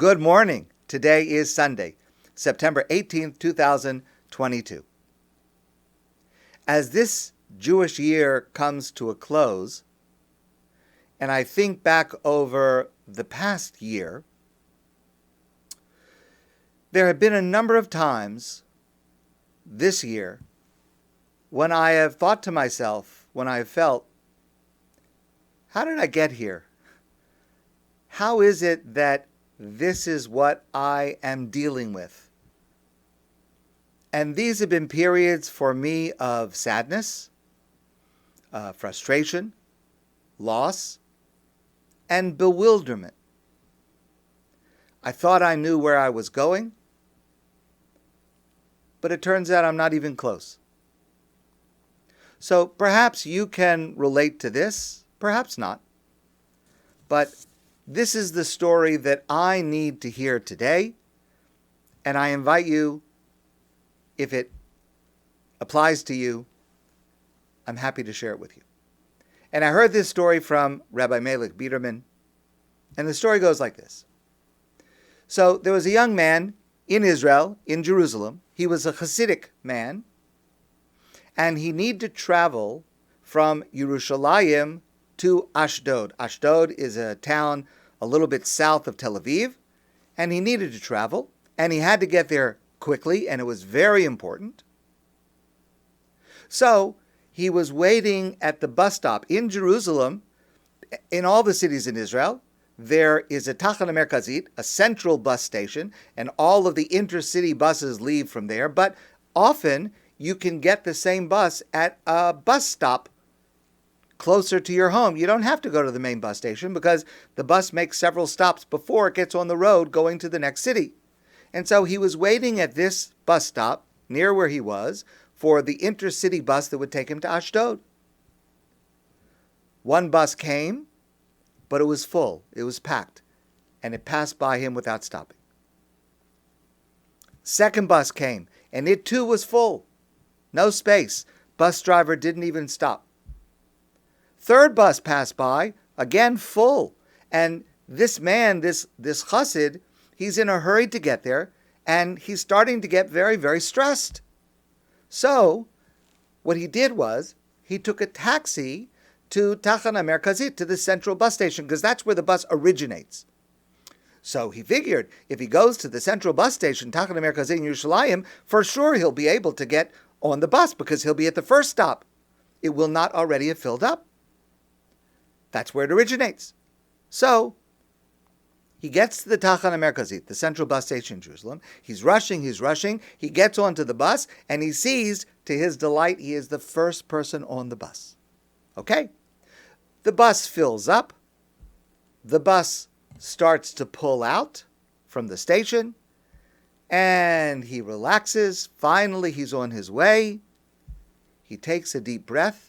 Good morning. Today is Sunday, September 18th, 2022. As this Jewish year comes to a close, and I think back over the past year, there have been a number of times this year when I have thought to myself, when I have felt, how did I get here? How is it that this is what I am dealing with? And these have been periods for me of sadness, frustration, loss, and bewilderment. I thought I knew where I was going, but it turns out I'm not even close. So perhaps you can relate to this, perhaps not. But this is the story that I need to hear today, and I invite you, if it applies to you, I'm happy to share it with you. And I heard this story from Rabbi Meilech Biderman, and the story goes like this. So there was a young man in Israel, in Jerusalem. He was a Hasidic man, and he needed to travel from Yerushalayim to Ashdod. Ashdod is a town a little bit south of Tel Aviv, and he needed to travel, and he had to get there quickly, and it was very important. So he was waiting at the bus stop in Jerusalem. In all the cities in Israel, there is a Tachana Merkazit, a central bus station, and all of the intercity buses leave from there, but often you can get the same bus at a bus stop closer to your home. You don't have to go to the main bus station because the bus makes several stops before it gets on the road going to the next city. And so he was waiting at this bus stop near where he was for the intercity bus that would take him to Ashdod. One bus came, but it was full. It was packed, and it passed by him without stopping. Second bus came, and it too was full. No space. Bus driver didn't even stop. Third bus passed by, again full. And this man, this chassid, he's in a hurry to get there, and he's starting to get very, very stressed. So what he did was he took a taxi to Tachana Merkazit, to the central bus station, because that's where the bus originates. So he figured if he goes to the central bus station, Tachana Merkazit in Yerushalayim, for sure he'll be able to get on the bus because he'll be at the first stop. It will not already have filled up. That's where it originates. So he gets to the Tachana Merkazit, the central bus station in Jerusalem. He's rushing. He gets onto the bus, and he sees, to his delight, he is the first person on the bus. Okay? The bus fills up. The bus starts to pull out from the station, and he relaxes. Finally, he's on his way. He takes a deep breath.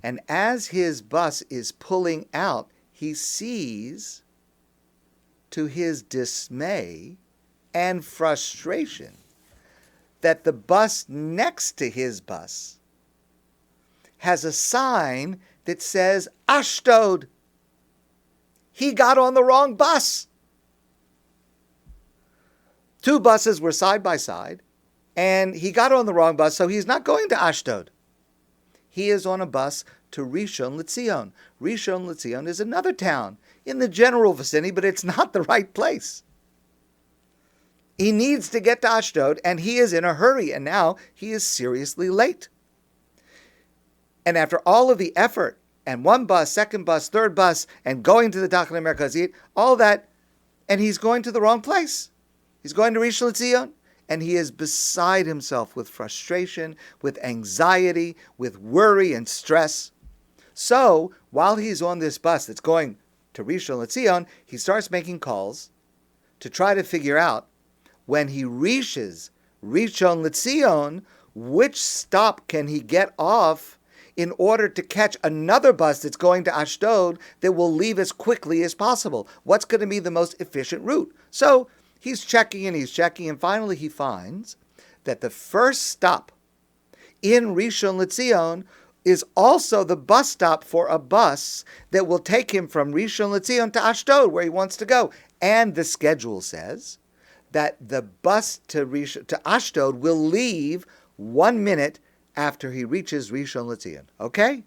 And as his bus is pulling out, he sees, to his dismay and frustration, that the bus next to his bus has a sign that says Ashdod. He got on the wrong bus. Two buses were side by side, and he got on the wrong bus, so he's not going to Ashdod. He is on a bus to Rishon LeZion. Rishon LeZion is another town in the general vicinity, but it's not the right place. He needs to get to Ashdod, and he is in a hurry, and now he is seriously late. And after all of the effort, and one bus, second bus, third bus, and going to the Tachana Merkazit, all that, and he's going to the wrong place. He's going to Rishon LeZion. And he is beside himself with frustration, with anxiety, with worry and stress. So, while he's on this bus that's going to Rishon LeZion, he starts making calls to try to figure out, when he reaches Rishon LeZion, which stop can he get off in order to catch another bus that's going to Ashdod that will leave as quickly as possible. What's going to be the most efficient route? So, he's checking, and finally he finds that the first stop in Rishon LeZion is also the bus stop for a bus that will take him from Rishon LeZion to Ashdod, where he wants to go. And the schedule says that the bus to Ashdod will leave 1 minute after he reaches Rishon LeZion. Okay?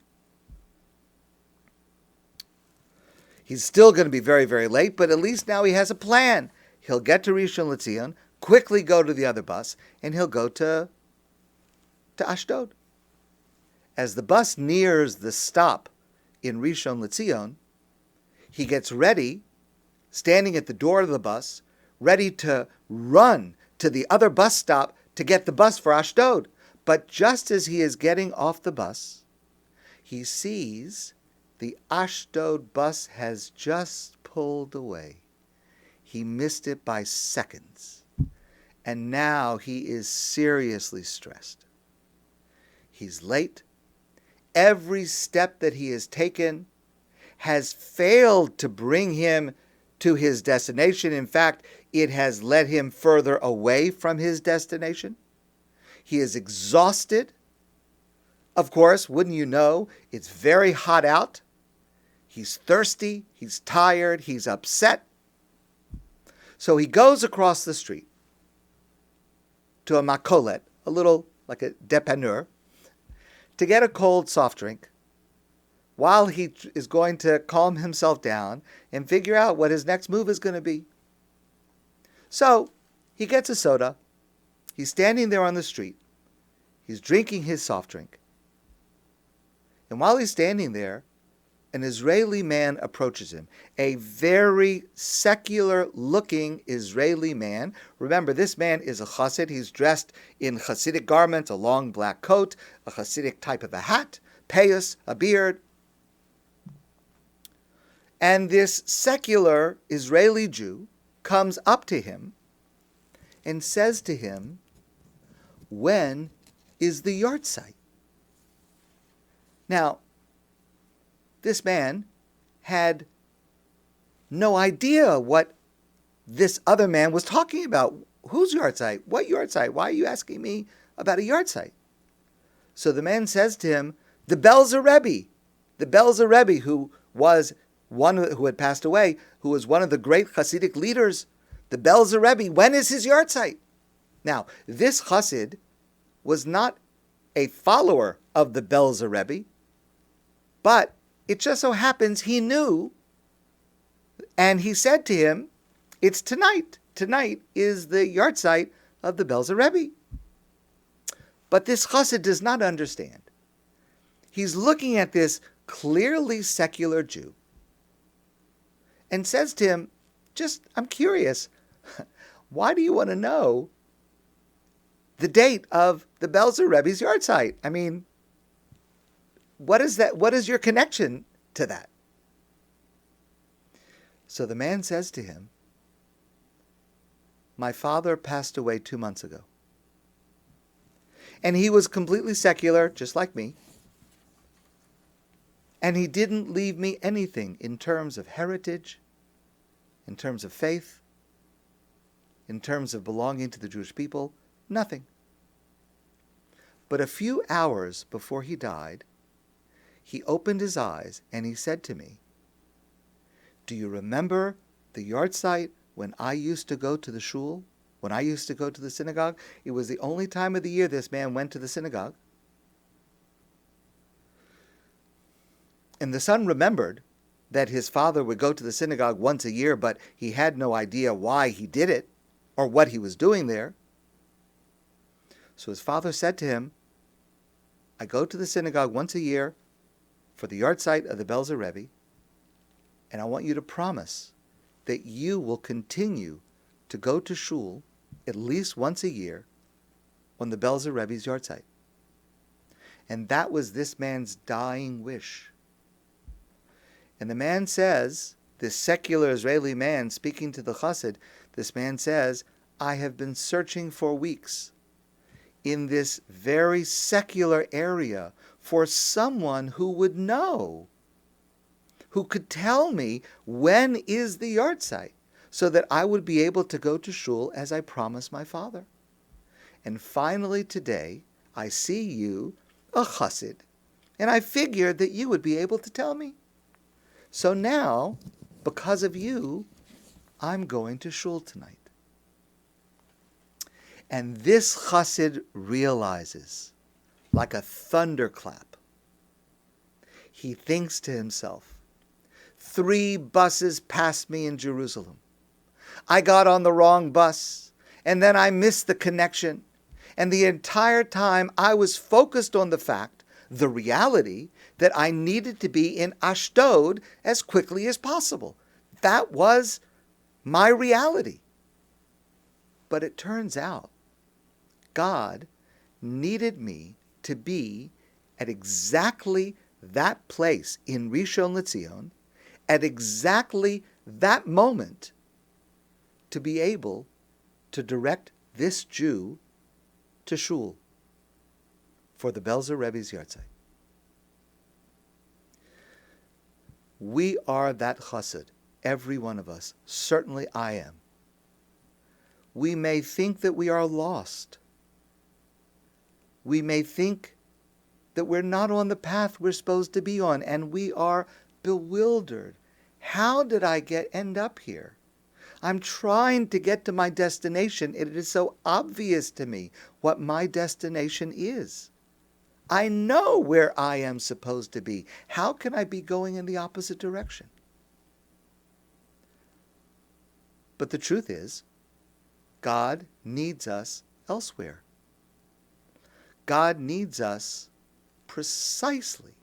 He's still going to be very, very late, but at least now he has a plan. He'll get to Rishon LeZion, quickly go to the other bus, and he'll go to Ashdod. As the bus nears the stop in Rishon LeZion, he gets ready, standing at the door of the bus, ready to run to the other bus stop to get the bus for Ashdod. But just as he is getting off the bus, he sees the Ashdod bus has just pulled away. He missed it by seconds. And now he is seriously stressed. He's late. Every step that he has taken has failed to bring him to his destination. In fact, it has led him further away from his destination. He is exhausted. Of course, wouldn't you know, it's very hot out. He's thirsty, he's tired, he's upset. So he goes across the street to a makolet, a little like a dépanneur, to get a cold soft drink, while he is going to calm himself down and figure out what his next move is going to be. So he gets a soda. He's standing there on the street. He's drinking his soft drink. And while he's standing there, an Israeli man approaches him, a very secular-looking Israeli man. Remember, this man is a chassid. He's dressed in Hasidic garments, a long black coat, a Hasidic type of a hat, payas, a beard. And this secular Israeli Jew comes up to him and says to him, "When is the yahrzeit?" Now, this man had no idea what this other man was talking about. Whose yahrzeit? What yahrzeit? Why are you asking me about a yahrzeit? So the man says to him, the Belzer Rebbe, who was one who had passed away, who was one of the great Hasidic leaders, the Belzer Rebbe, when is his yahrzeit? Now, this Chassid was not a follower of the Belzer Rebbe, but it just so happens he knew, and he said to him, it's tonight. Tonight is the yahrzeit of the Belzer Rebbe. But this chassid does not understand. He's looking at this clearly secular Jew and says to him, I'm curious, why do you want to know the date of the Belzer Rebbe's yahrzeit? I mean, what is that? What is your connection to that? So the man says to him, my father passed away 2 months ago. And he was completely secular, just like me. And he didn't leave me anything in terms of heritage, in terms of faith, in terms of belonging to the Jewish people, nothing. But a few hours before he died, he opened his eyes and he said to me, do you remember the yahrzeit when I used to go to the shul, when I used to go to the synagogue? It was the only time of the year this man went to the synagogue. And the son remembered that his father would go to the synagogue once a year, but he had no idea why he did it or what he was doing there. So his father said to him, I go to the synagogue once a year for the yahrzeit of the Belzer Rebbe, and I want you to promise that you will continue to go to shul at least once a year on the Belzer Rebbe's yahrzeit. And that was this man's dying wish. And the man says, this secular Israeli man speaking to the chassid, this man says, I have been searching for weeks in this very secular area for someone who would know, who could tell me when is the yahrzeit, so that I would be able to go to shul as I promised my father. And finally today, I see you, a chassid, and I figured that you would be able to tell me. So now, because of you, I'm going to shul tonight. And this chassid realizes, like a thunderclap, he thinks to himself, 3 buses passed me in Jerusalem. I got on the wrong bus, and then I missed the connection. And the entire time I was focused on the fact, the reality, that I needed to be in Ashdod as quickly as possible. That was my reality. But it turns out God needed me to be at exactly that place in Rishon LeZion, at exactly that moment, to be able to direct this Jew to shul for the Belzer Rebbe's Yartzeit. We are that chassid, every one of us. Certainly I am. We may think that we are lost. We may think that we're not on the path we're supposed to be on, and we are bewildered. How did I end up here? I'm trying to get to my destination. It is so obvious to me what my destination is. I know where I am supposed to be. How can I be going in the opposite direction? But the truth is, God needs us elsewhere. God needs us precisely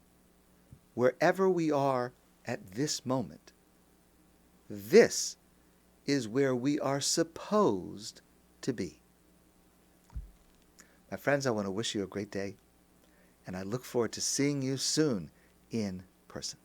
wherever we are at this moment. This is where we are supposed to be. My friends, I want to wish you a great day, and I look forward to seeing you soon in person.